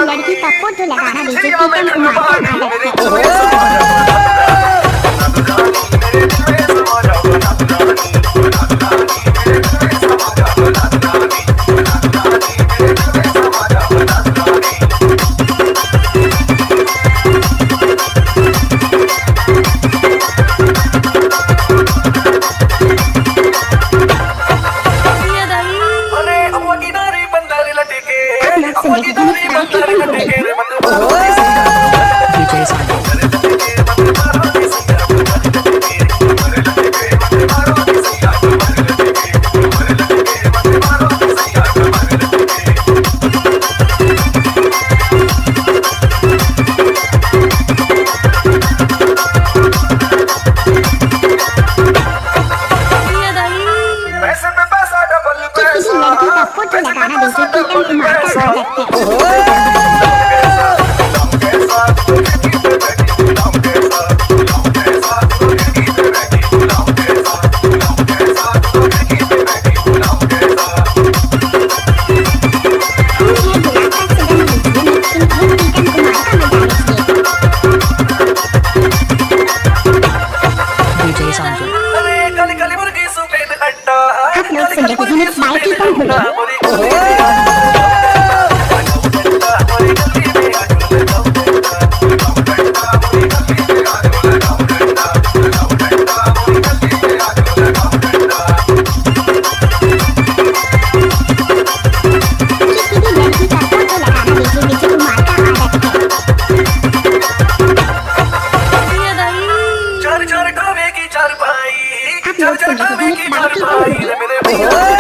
लड़की का फोटो लगाना डीजे प्रीतम कुमार का आदत है। लड़की का फोटो लगाना डीजे प्रीतम कुमार का आदत आप लोग सुन रहे हैं बाई प्रीतम चार चार ठावे की चार पाई, चार चार ठावे की चार पाई।